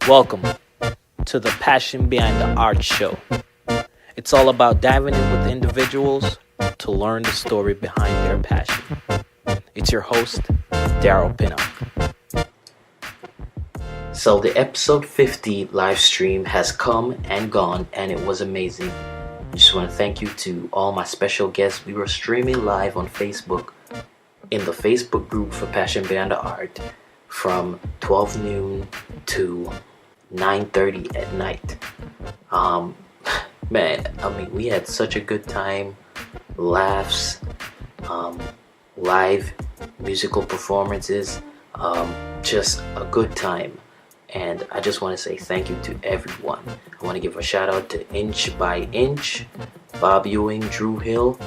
Welcome to the Passion Behind the Art show. It's all about diving in with individuals to learn the story behind their passion. It's your host, Daryl Pinnock. So the episode 50 live stream has come and gone, and it was amazing. I just want to thank you to all my special guests. We were streaming live on Facebook in the Facebook group for Passion Behind the Art from 12 noon to 9:30 at night. We had such a good time, laughs, live musical performances, just a good time. And I just want to say thank you to everyone. I want to give a shout out to Inch by Inch, Bob Ewing, Drew Hill.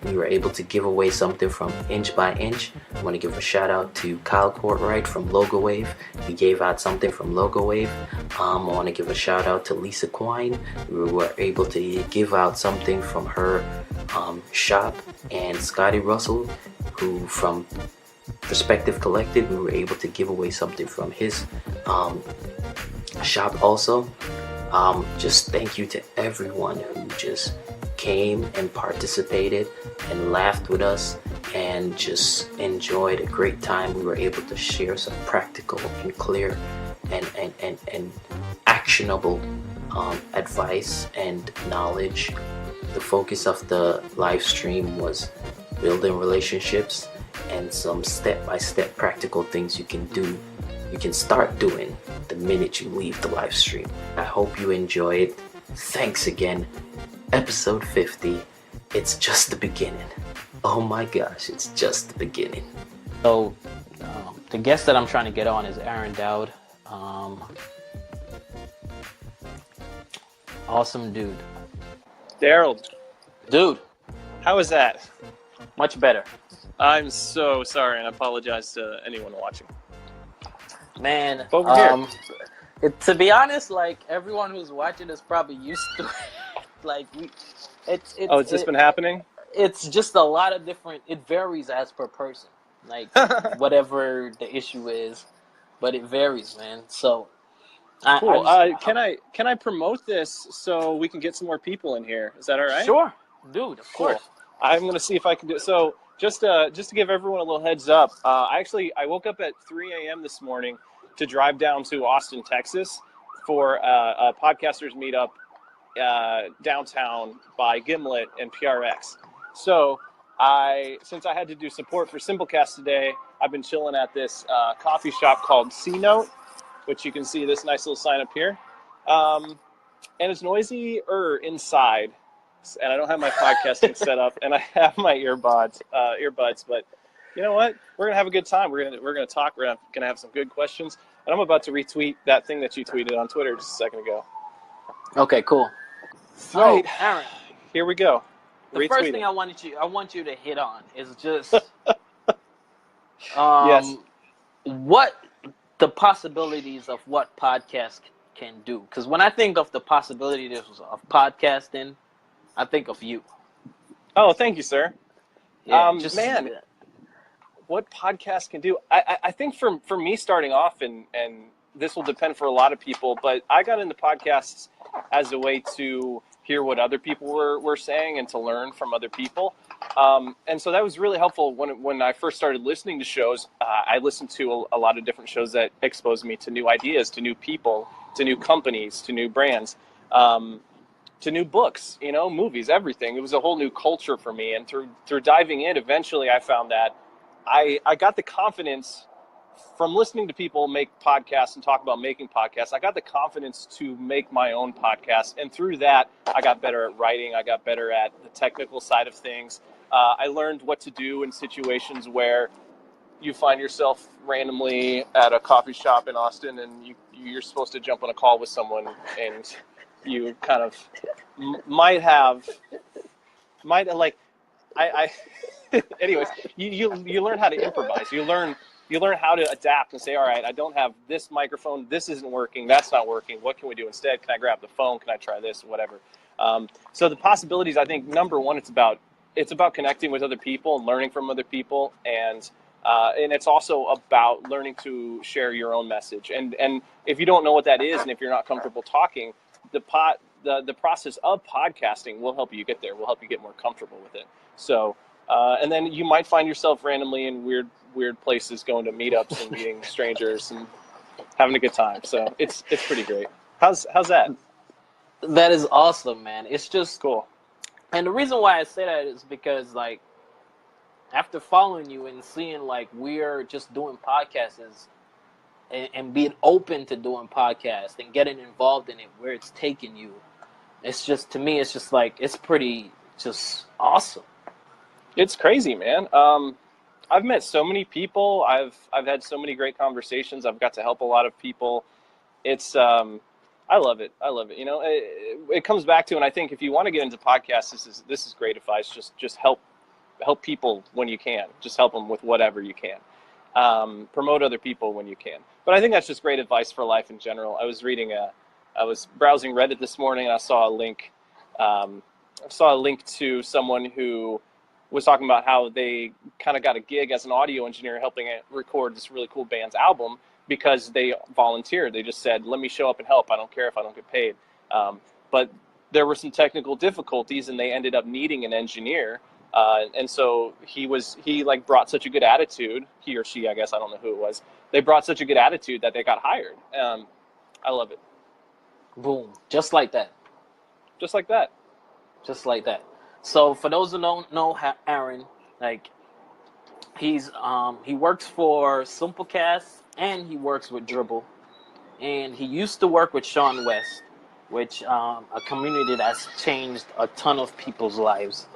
We were able to give away something from Inch by Inch. I want to give a shout out to Kyle Courtwright from Logo Wave. We gave out something from Logo Wave. I want to give a shout out to Lisa Quine. We were able to give out something from her shop, and Scotty Russell, who from Perspective Collective, we were able to give away something from his shop also. Just thank you to everyone who just came and participated and laughed with us and just enjoyed a great time. We were able to share some practical and clear and actionable advice and knowledge. The focus of the live stream was building relationships and some step-by-step practical things you can start doing the minute you leave the live stream. I hope you enjoy it. Thanks again. Episode 50. It's just the beginning. Oh my gosh, it's just the beginning. So, the guest that I'm trying to get on is Aaron Dowd. Awesome dude. Daryl. Dude. How was that? Much better. I'm so sorry, and I apologize to anyone watching. Man, But we're here. To be honest, like everyone who's watching is probably used to it. It's just been happening? It's just a lot of different. It varies as per person, like whatever the issue is, but it varies, man. So, Cool. Can I promote this so we can get some more people in here? Is that all right? Sure, dude. Of course. I'm gonna see if I can do it. So just to give everyone a little heads up, I woke up at 3 a.m. this morning to drive down to Austin, Texas, for a podcasters meetup downtown by Gimlet and PRX. So since I had to do support for Simplecast today, I've been chilling at this coffee shop called C Note, which you can see this nice little sign up here. And it's noisy inside, and I don't have my podcasting set up, and I have my earbuds. But you know what? We're gonna have a good time. We're gonna talk. We're gonna have some good questions, and I'm about to retweet that thing that you tweeted on Twitter just a second ago. Okay, cool. So, Right. Aaron, Here we go. the first thing I want you to hit on is just Yes. what the possibilities of what podcast can do. Because when I think of the possibilities of podcasting, I think of you. Oh, thank you, sir. Yeah, Man, what podcast can do? I think for me starting off, and this will depend for a lot of people, but I got into podcasts as a way to hear what other people were saying and to learn from other people. And so that was really helpful when I first started listening to shows. I listened to a lot of different shows that exposed me to new ideas, to new people, to new companies, to new brands, to new books, movies, everything. It was a whole new culture for me. And through diving in, eventually I found that I got the confidence from listening to people make podcasts and talk about making podcasts. I got the confidence to make my own podcast. And through that, I got better at writing. I got better at the technical side of things. I learned what to do in situations where you find yourself randomly at a coffee shop in Austin and you're supposed to jump on a call with someone, and you kind of anyways, you learn how to improvise. You learn how to adapt and say, all right, I don't have this microphone. This isn't working. That's not working. What can we do instead? Can I grab the phone? Can I try this? Whatever. So the possibilities, I think, number one, it's about connecting with other people and learning from other people, and And it's also about learning to share your own message. And if you don't know what that is, and if you're not comfortable talking, the process of podcasting will help you get there. Will help you get more comfortable with it. So, and then you might find yourself randomly in weird places, going to meetups and meeting strangers and having a good time. So it's pretty great. How's that? That is awesome, man. It's just Cool. And the reason why I say that is because, like, after following you and seeing, like, we're just doing podcasts and being open to doing podcasts and getting involved in it, where it's taking you, it's just, to me, it's just like, it's pretty just awesome. It's crazy, man. I've met so many people. I've had so many great conversations. I've got to help a lot of people. It's I love it. I love it. You know, it comes back to, and I think if you want to get into podcasts, this is great advice. Just help people when you can. Just help them with whatever you can. Promote other people when you can. But I think that's just great advice for life in general. I was browsing Reddit this morning, and I saw a link. To someone who was talking about how they kind of got a gig as an audio engineer helping it record this really cool band's album because they volunteered. They just said, let me show up and help. I don't care if I don't get paid. But there were some technical difficulties, and they ended up needing an engineer. And so he brought such a good attitude, he or she, I guess, I don't know who it was. They brought such a good attitude that they got hired. I love it. Boom. Just like that. Just like that. Just like that. So for those who don't know Aaron, like, he works for Simplecast and he works with Dribble, and he used to work with Sean West, which a community that's changed a ton of people's lives.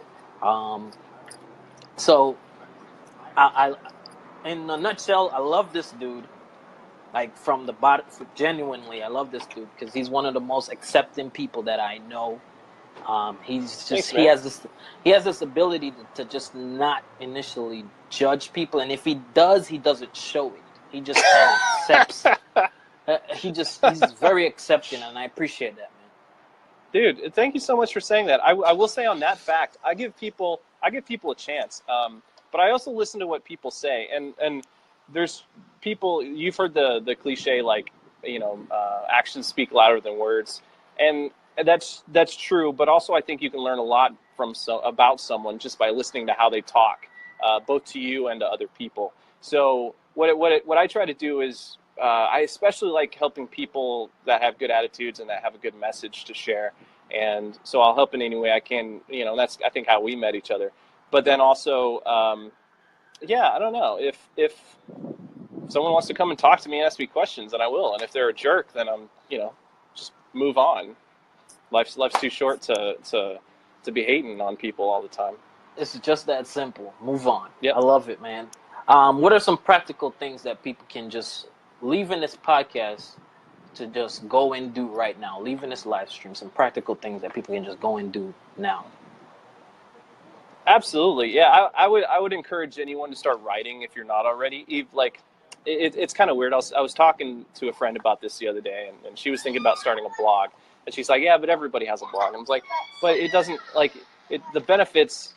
So I in a nutshell, I love this dude. Like, from the bottom, genuinely, I love this dude because he's one of the most accepting people that I know. Thanks, he has this ability to just not initially judge people, and if he doesn't show it. He just kind of accepts. He's very accepting, and I appreciate that, man. Dude, thank you so much for saying that. I will say on that fact, I give people a chance, but I also listen to what people say, and there's people, you've heard the cliche, like, actions speak louder than words, and that's true. But also, I think you can learn a lot about someone just by listening to how they talk, both to you and to other people. So what I try to do is, I especially like helping people that have good attitudes and that have a good message to share. And so I'll help in any way I can. That's, I think, how we met each other. But then also, I don't know, if someone wants to come and talk to me and ask me questions, then I will. And if they're a jerk, then I'm, just move on. Life's too short to be hating on people all the time. It's just that simple. Move on. Yep. I love it, man. What are some practical things that people can just leave in this podcast to just go and do right now? Leave in this live stream some practical things that people can just go and do now. Absolutely. Yeah, I would encourage anyone to start writing if you're not already. It's kind of weird. I was talking to a friend about this the other day, and she was thinking about starting a blog. And she's like, yeah, but everybody has a blog. And I was like, but it doesn't, the benefits,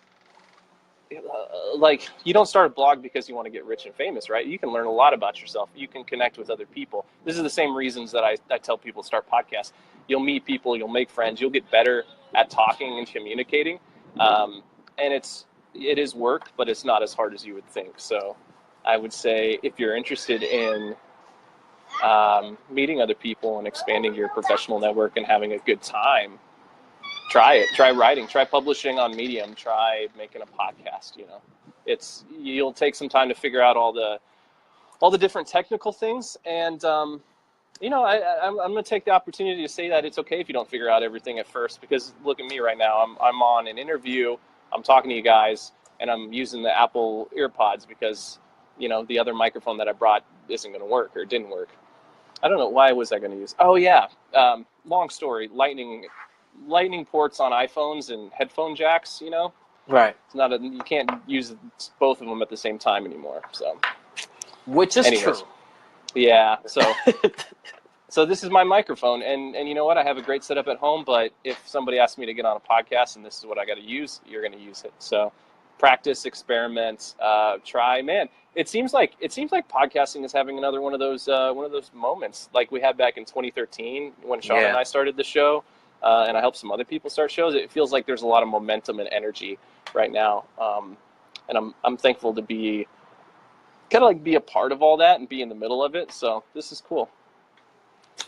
you don't start a blog because you want to get rich and famous, right? You can learn a lot about yourself. You can connect with other people. This is the same reasons that I tell people to start podcasts. You'll meet people, you'll make friends, you'll get better at talking and communicating. And it is work, but it's not as hard as you would think. So I would say, if you're interested in meeting other people and expanding your professional network and having a good time, try it. Try writing, try publishing on Medium, try making a podcast. You'll take some time to figure out all the different technical things. And I'm going to take the opportunity to say that it's okay if you don't figure out everything at first, because look at me right now. I'm on an interview, I'm talking to you guys, and I'm using the Apple EarPods because the other microphone that I brought isn't going to work, or didn't work. I don't know, why was I going to use? Oh yeah, long story. Lightning ports on iPhones and headphone jacks. Right. It's you can't use both of them at the same time anymore. So, which is true. Yeah. So this is my microphone, and you know what? I have a great setup at home. But if somebody asks me to get on a podcast and this is what I got to use, you're going to use it. So practice, experiment, try. Man, it seems like podcasting is having another one of those moments like we had back in 2013 when Sean and I started the show, and I helped some other people start shows. It feels like there's a lot of momentum and energy right now, and I'm thankful to be kind of like be a part of all that and be in the middle of it. So this is cool.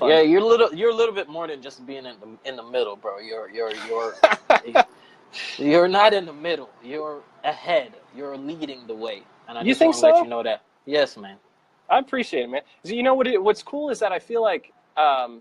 Yeah, you're a little bit more than just being in the middle, bro. You're not in the middle. You're ahead. You're leading the way. And I You just think want to let so? you know that. Yes, man. I appreciate it, man. So you know what's cool is that I feel like so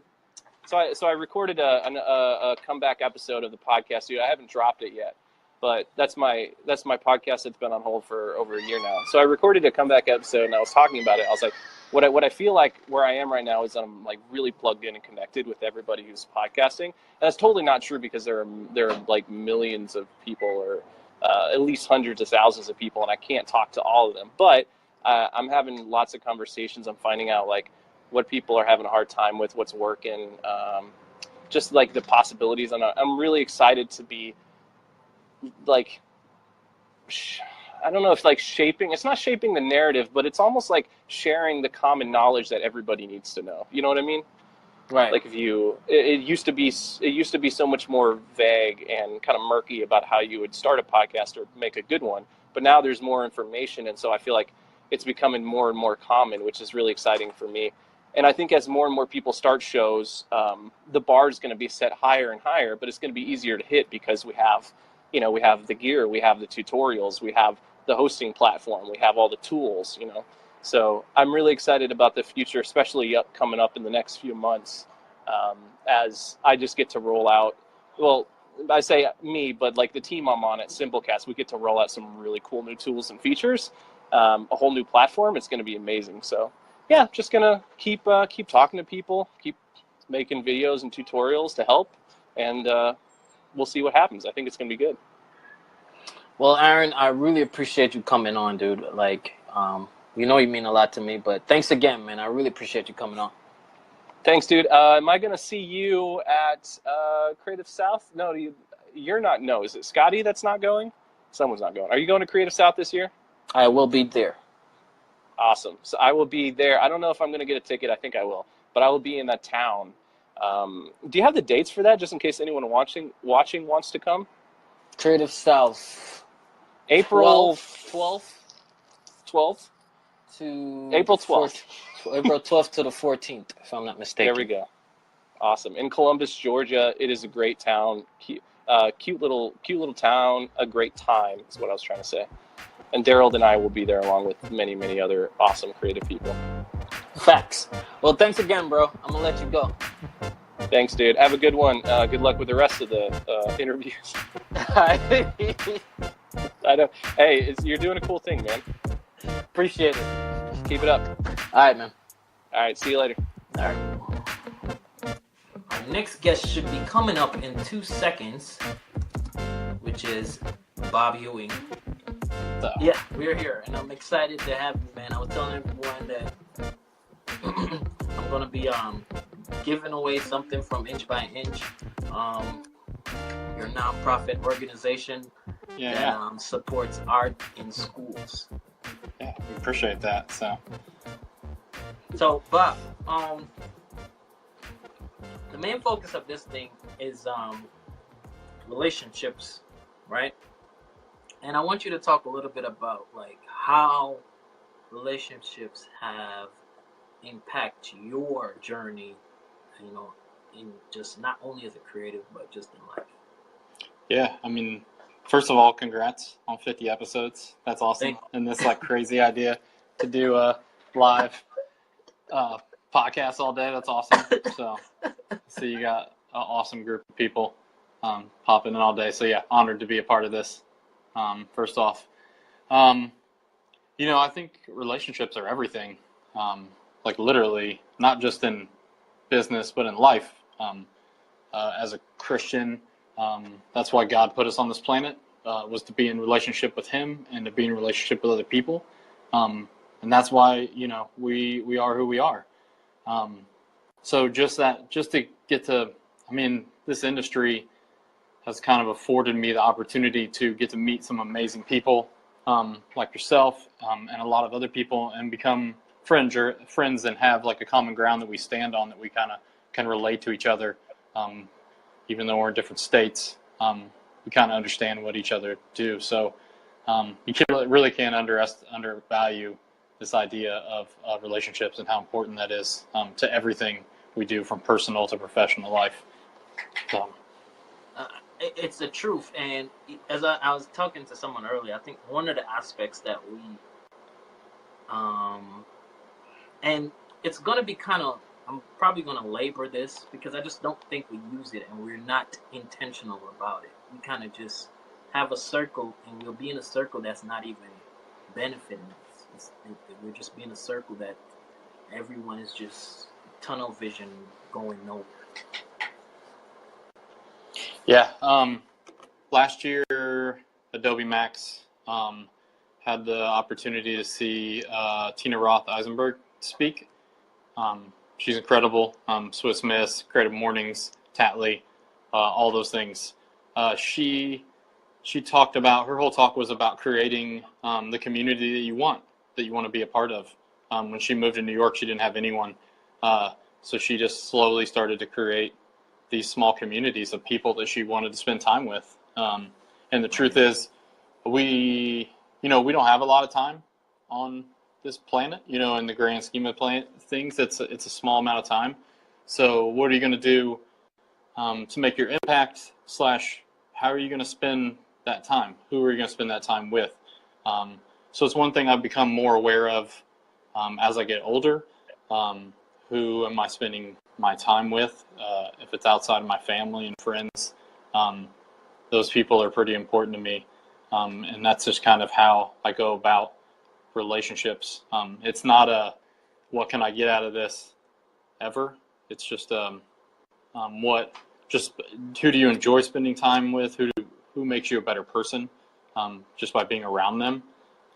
I recorded a comeback episode of the podcast. Dude, I haven't dropped it yet, but that's my podcast that's been on hold for over a year now. So I recorded a comeback episode and I was talking about it. I was like, what I feel like where I am right now is I'm like really plugged in and connected with everybody who's podcasting. And that's totally not true because there are like millions of people or at least hundreds of thousands of people, and I can't talk to all of them. But I'm having lots of conversations. I'm finding out like what people are having a hard time with, what's working, just like the possibilities. And I'm really excited to be like, I don't know if like it's not shaping the narrative, but it's almost like sharing the common knowledge that everybody needs to know. You know what I mean? Right. Like it used to be so much more vague and kind of murky about how you would start a podcast or make a good one. But now there's more information. And so I feel like it's becoming more and more common, which is really exciting for me. And I think as more and more people start shows, the bar is going to be set higher and higher, but it's going to be easier to hit because we have the gear, we have the tutorials, we have the hosting platform, we have all the tools, So I'm really excited about the future, especially coming up in the next few months, as I just get to roll out. Well, I say me, but like the team I'm on at Simplecast, we get to roll out some really cool new tools and features, a whole new platform. It's going to be amazing. So yeah, just gonna keep talking to people, keep making videos and tutorials to help, and we'll see what happens. I think it's going to be good. Well, Aaron, I really appreciate you coming on, dude. Like, you mean a lot to me, but thanks again, man. I really appreciate you coming on. Thanks, dude. Am I going to see you at Creative South? No, you're not. No, is it Scotty that's not going? Someone's not going. Are you going to Creative South this year? I will be there. Awesome. So I will be there. I don't know if I'm going to get a ticket. I think I will. But I will be in that town. Do you have the dates for that, just in case anyone watching wants to come? Creative South. April 12th to April 12th. April 12th to the 14th, if I'm not mistaken. There we go. Awesome. In Columbus, Georgia. It is a great town. Cute little town. A great time is what I was trying to say. And Daryl and I will be there along with many, many other awesome creative people. Facts. Well, thanks again, bro. I'm gonna let you go. Thanks, dude. Have a good one. Good luck with the rest of the interviews. I know. Hey, you're doing a cool thing, man. Appreciate it. Keep it up. All right, man. All right. See you later. All right. Our next guest should be coming up in 2 seconds, which is Bob Ewing. So, yeah, we're here, and I'm excited to have you, man. I was telling everyone that I'm going to be giving away something from Inch by Inch, your nonprofit organization that supports art in schools. Yeah, we appreciate that. So, Bob, the main focus of this thing is relationships, right? And I want you to talk a little bit about like how relationships have impacted your journey, in just not only as a creative, but just in life. Yeah, I mean, first of all, congrats on 50 episodes. That's awesome. And this like crazy idea to do a live podcast all day. That's awesome. So you got an awesome group of people popping in all day. So yeah, honored to be a part of this. First off, I think relationships are everything. Like literally, not just in business, but in life. As a Christian, that's why God put us on this planet, was to be in relationship with Him and to be in relationship with other people. And that's why, we are who we are. So just to get to, this industry has kind of afforded me the opportunity to get to meet some amazing people like yourself and a lot of other people, and become friends and have like a common ground that we stand on, that we kind of can relate to each other. Even though we're in different states, we kind of understand what each other do. So you really can't undervalue this idea of relationships and how important that is to everything we do, from personal to professional life. So. It's the truth. And as I was talking to someone earlier, I think one of the aspects that we, and it's going to be kind of, I'm probably going to labor this because I just don't think we use it and we're not intentional about it. We kind of just have a circle, and we'll be in a circle that's not even benefiting us. We're just being a circle that everyone is just tunnel vision going nowhere. Yeah. Last year, Adobe Max had the opportunity to see Tina Roth Eisenberg speak. She's incredible. Swiss Miss, Creative Mornings, Tatley, all those things. She talked about, her whole talk was about creating the community that you want to be a part of. When she moved to New York, she didn't have anyone. So she just slowly started to create these small communities of people that she wanted to spend time with. And the truth is, we don't have a lot of time on this planet, in the grand scheme of things. It's a small amount of time. So what are you going to do to make your impact / how are you going to spend that time? Who are you going to spend that time with? So it's one thing I've become more aware of as I get older. Who am I spending my time with? If it's outside of my family and friends, those people are pretty important to me. And that's just kind of how I go about relationships. It's not a, what can I get out of this ever? It's just, who do you enjoy spending time with? Who makes you a better person just by being around them?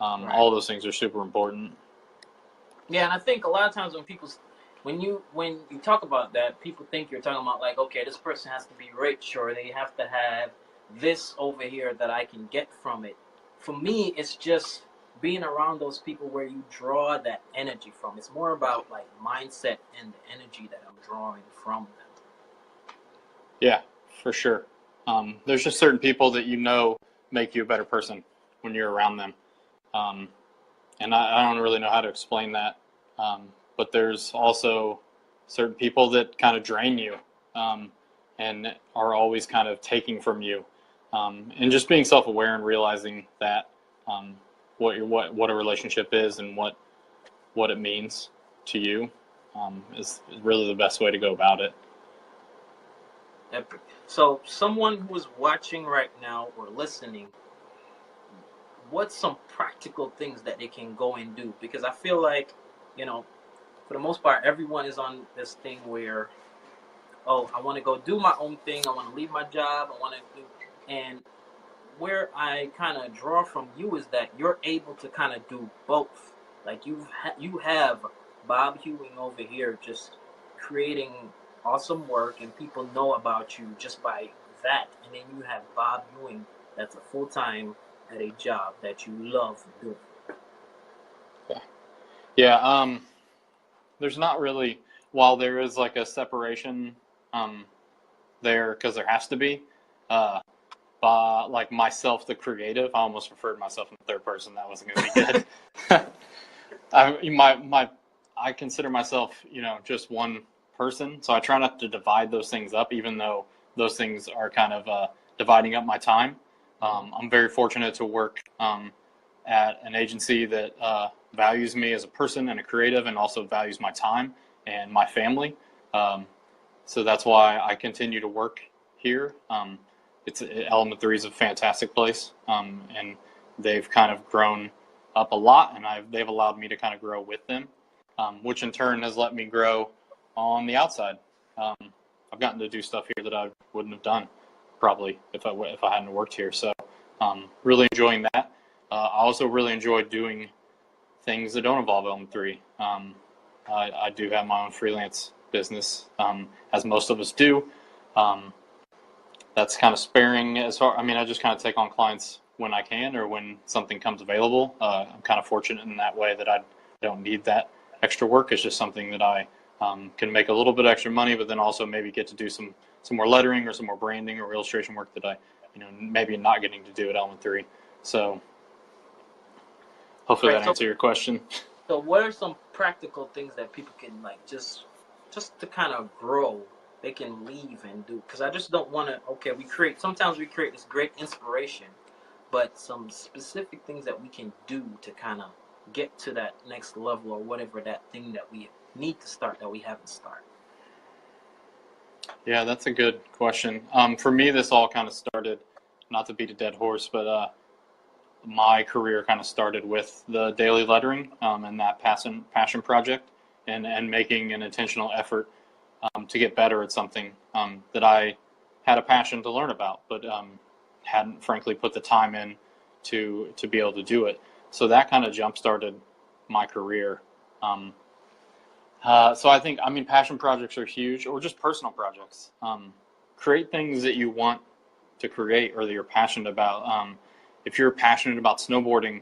Right. All those things are super important. Yeah, and I think a lot of times when you talk about that, people think you're talking about like, okay, this person has to be rich, or they have to have this over here that I can get from it. For me, it's just being around those people where you draw that energy from. It's more about like mindset and the energy that I'm drawing from them. Yeah, for sure. There's just certain people that make you a better person when you're around them. And I don't really know how to explain that. But there's also certain people that kind of drain you and are always kind of taking from you. And just being self-aware and realizing that what a relationship is and what it means to you is really the best way to go about it. Epic. So someone who is watching right now or listening, what's some practical things that they can go and do? Because I feel like, for the most part, everyone is on this thing where, I want to go do my own thing. I want to leave my job. And where I kind of draw from you is that you're able to kind of do both. Like you have Bob Ewing over here just creating awesome work, and people know about you just by that. And then you have Bob Ewing that's a full-time at a job that you love doing. Yeah. There's not really, while there is like a separation there, because there has to be, like myself, the creative, I almost referred myself in the third person. That wasn't going to be good. I consider myself, just one person. So I try not to divide those things up, even though those things are kind of dividing up my time. I'm very fortunate to work at an agency that values me as a person and a creative, and also values my time and my family. So that's why I continue to work here. Element 3 is a fantastic place, and they've kind of grown up a lot, and they've allowed me to kind of grow with them, which in turn has let me grow on the outside. I've gotten to do stuff here that I wouldn't have done probably if I hadn't worked here. So really enjoying that. I also really enjoy doing things that don't involve Element 3. I do have my own freelance business, as most of us do. that's kind of sparing as far. I mean, I just kind of take on clients when I can or when something comes available. I'm kind of fortunate in that way that I don't need that extra work. It's just something that I can make a little bit extra money, but then also maybe get to do some more lettering or some more branding or illustration work that I, maybe not getting to do at Element 3. So hopefully that answers your question. So what are some practical things that people can like just to kind of grow, they can leave and do? Because I just don't want to, sometimes we create this great inspiration, but some specific things that we can do to kind of get to that next level or whatever that thing that we need to start that we haven't started. Yeah, that's a good question. For me, this all kind of started, not to beat a dead horse, but my career kind of started with the daily lettering and that passion project and making an intentional effort to get better at something that I had a passion to learn about, but hadn't frankly put the time in to be able to do it. So that kind of jump-started my career. So I think, passion projects are huge, or just personal projects. Create things that you want to create or that you're passionate about. If you're passionate about snowboarding,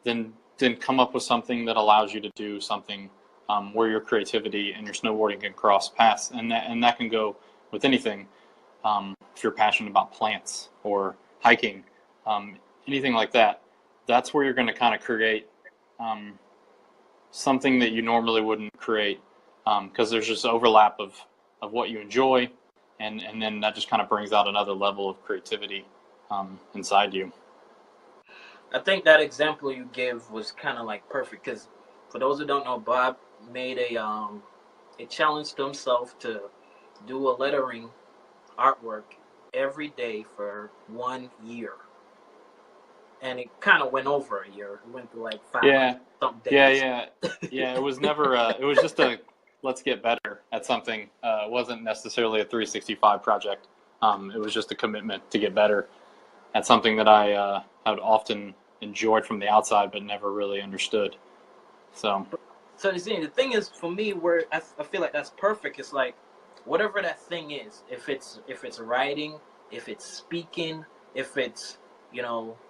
then come up with something that allows you to do something where your creativity and your snowboarding can cross paths, and that can go with anything. If you're passionate about plants or hiking, anything like that, that's where you're going to kind of create something that you normally wouldn't create, because there's just overlap of what you enjoy, and then that just kind of brings out another level of creativity inside you. I think that example you gave was kind of like perfect, because for those who don't know, Bob made a challenge to himself to do a lettering artwork every day for 1 year, and it kind of went over a year. It went through like 5 something days. Yeah. It was never. It was just a let's get better at something. It wasn't necessarily a 365 project. It was just a commitment to get better at something that I had often enjoyed from the outside, but never really understood. So you see, the thing is, for me, where I feel like that's perfect. It's like whatever that thing is. If it's writing, if it's speaking, if it's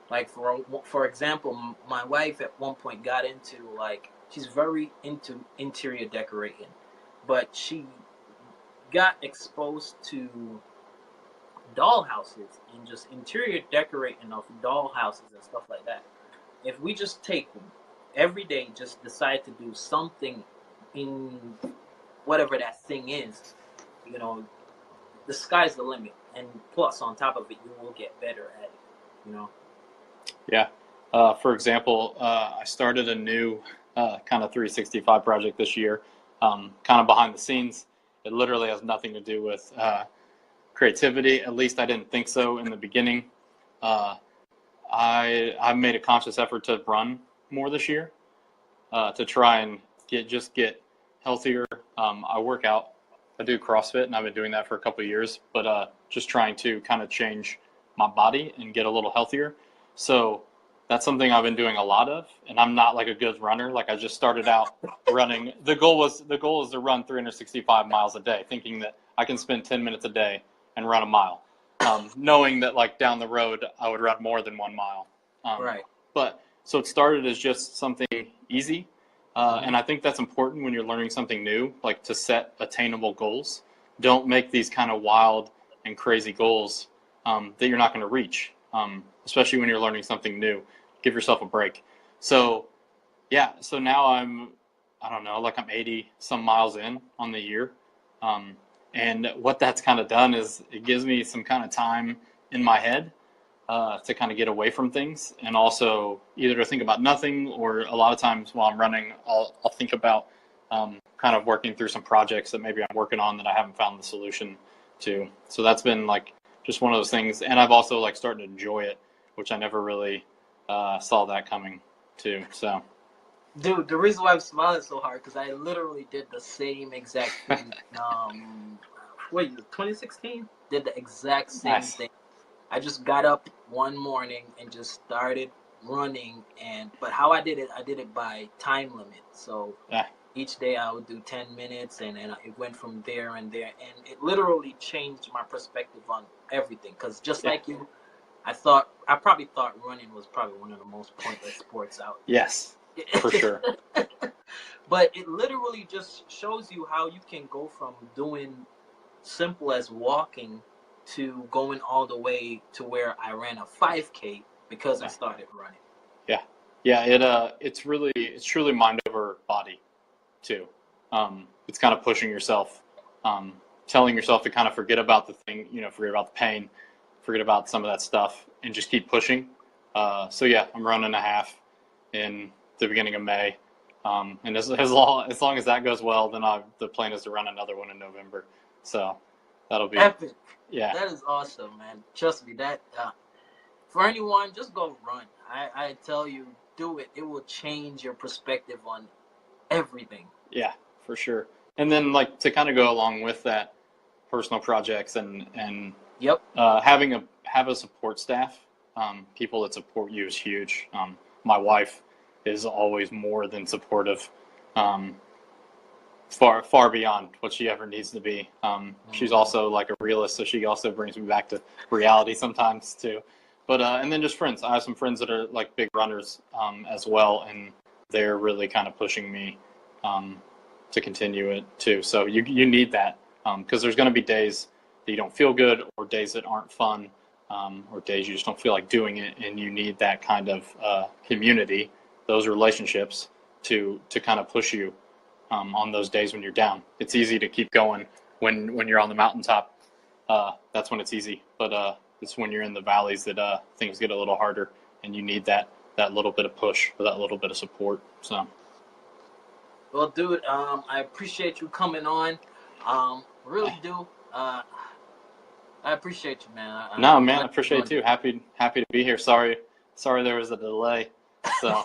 like for example, my wife at one point got into she's very into interior decorating, but she got exposed to doll houses and just interior decorating of doll houses and stuff like that. If we just take every day, just decide to do something in whatever that thing is, the sky's the limit. And plus, on top of it, you will get better at it, Yeah. For example, I started a new kind of 365 project this year, kind of behind the scenes. It literally has nothing to do with creativity. At least I didn't think so in the beginning. I made a conscious effort to run more this year to try and get healthier. I work out. I do CrossFit, and I've been doing that for a couple of years, but just trying to kind of change my body and get a little healthier. So that's something I've been doing a lot of, and I'm not like a good runner. Like I just started out running. The goal is to run 365 miles a day, thinking that I can spend 10 minutes a day and run a mile, knowing that like down the road I would run more than 1 mile. Right. But so it started as just something easy, and I think that's important when you're learning something new, like to set attainable goals. Don't make these kind of wild and crazy goals that you're not going to reach, especially when you're learning something new. Give yourself a break. So now I'm 80 some miles in on the year. And what that's kind of done is it gives me some kind of time in my head to kind of get away from things, and also either to think about nothing, or a lot of times while I'm running, I'll think about kind of working through some projects that maybe I'm working on that I haven't found the solution to. So that's been like just one of those things. And I've also like started to enjoy it, which I never really saw that coming too. So. Dude, the reason why I'm smiling so hard, because I literally did the same exact thing. 2016? Did the exact same thing. I just got up one morning and just started running, but how I did it by time limit. So each day I would do 10 minutes, and it went from there and there, and it literally changed my perspective on everything. Because just like you, I probably thought running was probably one of the most pointless sports out. Yes, for sure. But it literally just shows you how you can go from doing simple as walking to going all the way to where I ran a 5K because I started running. Yeah. It's truly mind over body too. It's kind of pushing yourself, telling yourself to kind of forget about the thing, forget about the pain, forget about some of that stuff, and just keep pushing. So yeah, I'm running a half in the beginning of May. And as long as that goes well, then the plan is to run another one in November. So that'll be epic. Yeah, that is awesome, man. Trust me, that for anyone, just go run. I tell you, do it. It will change your perspective on everything. Yeah, for sure. And then like to kind of go along with that, personal projects and Yep. Have a support staff, people that support you is huge. My wife is always more than supportive, far beyond what she ever needs to be. She's also like a realist, so she also brings me back to reality sometimes too. But and then just friends. I have some friends that are like big runners as well, and they're really kind of pushing me to continue it too. So you need that because there's going to be days that you don't feel good, or days that aren't fun, or days you just don't feel like doing it, and you need that kind of community, those relationships to kind of push you on those days when you're down. It's easy to keep going when you're on the mountaintop. That's when it's easy, but it's when you're in the valleys that things get a little harder, and you need that little bit of push or that little bit of support. So, well, dude, I appreciate you coming on. Really do. I appreciate you, man. I appreciate you. Happy to be here. Sorry there was a delay. So,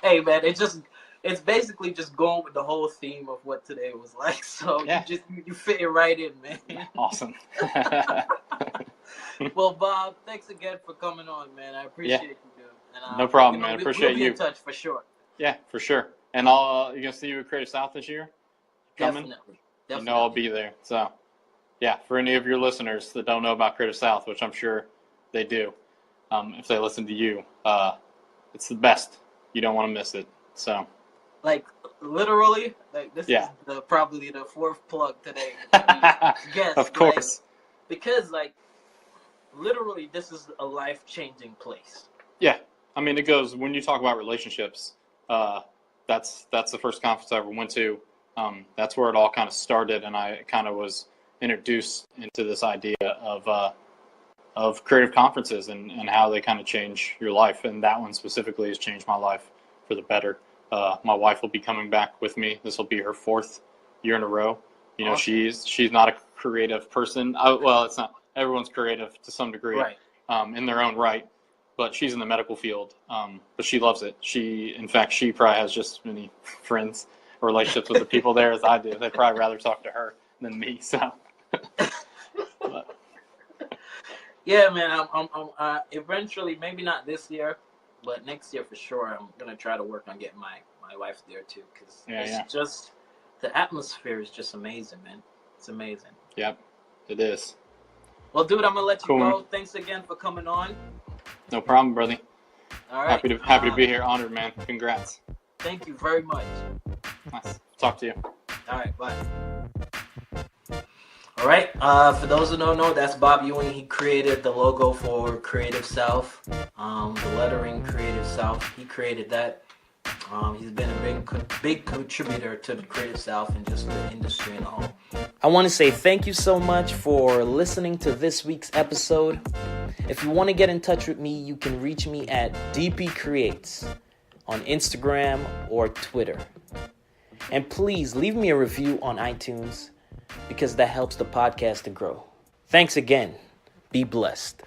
hey, man, it's basically just going with the whole theme of what today was like. So yeah. you fit it right in, man. Awesome. Well, Bob, thanks again for coming on, man. I appreciate you, dude. And, no problem, man. I appreciate we'll be you. in touch for sure. Yeah, for sure. And I'll you gonna see you at Creative South this year? Coming? Definitely. You know I'll be there. So, yeah, for any of your listeners that don't know about Creative South, which I'm sure they do, if they listen to you, it's the best. You don't want to miss it. So, like literally, like this is probably the fourth plug today. Yes, of course. Because literally, this is a life-changing place. Yeah, I mean, it goes when you talk about relationships. That's the first conference I ever went to. That's where it all kind of started, and I kind of was introduced into this idea of creative conferences and how they kind of change your life. And that one specifically has changed my life for the better. My wife will be coming back with me. This will be her 4th year in a row. You know, awesome. She's not a creative person. Well, it's not. Everyone's creative to some degree, right. In their own right. But she's in the medical field. But she loves it. In fact, she probably has just as many friends or relationships with the people there as I do. They'd probably rather talk to her than me. So. But. Yeah, man. I'm eventually, maybe not this year, but next year for sure. I'm gonna try to work on getting my wife there too, because just the atmosphere is just amazing, man. It's amazing. Yep, it is. Well, dude, I'm gonna let you go. Thanks again for coming on. No problem, brother. All right. Happy to be here. Honored, man. Congrats. Thank you very much. Nice. Talk to you. All right. Bye. All right. For those who don't know, that's Bob Ewing. He created the logo for Creative South. The lettering Creative South. He created that. He's been a big contributor to the Creative South and just the industry in a whole. I want to say thank you so much for listening to this week's episode. If you want to get in touch with me, you can reach me at DPCREATES on Instagram or Twitter. And please leave me a review on iTunes because that helps the podcast to grow. Thanks again. Be blessed.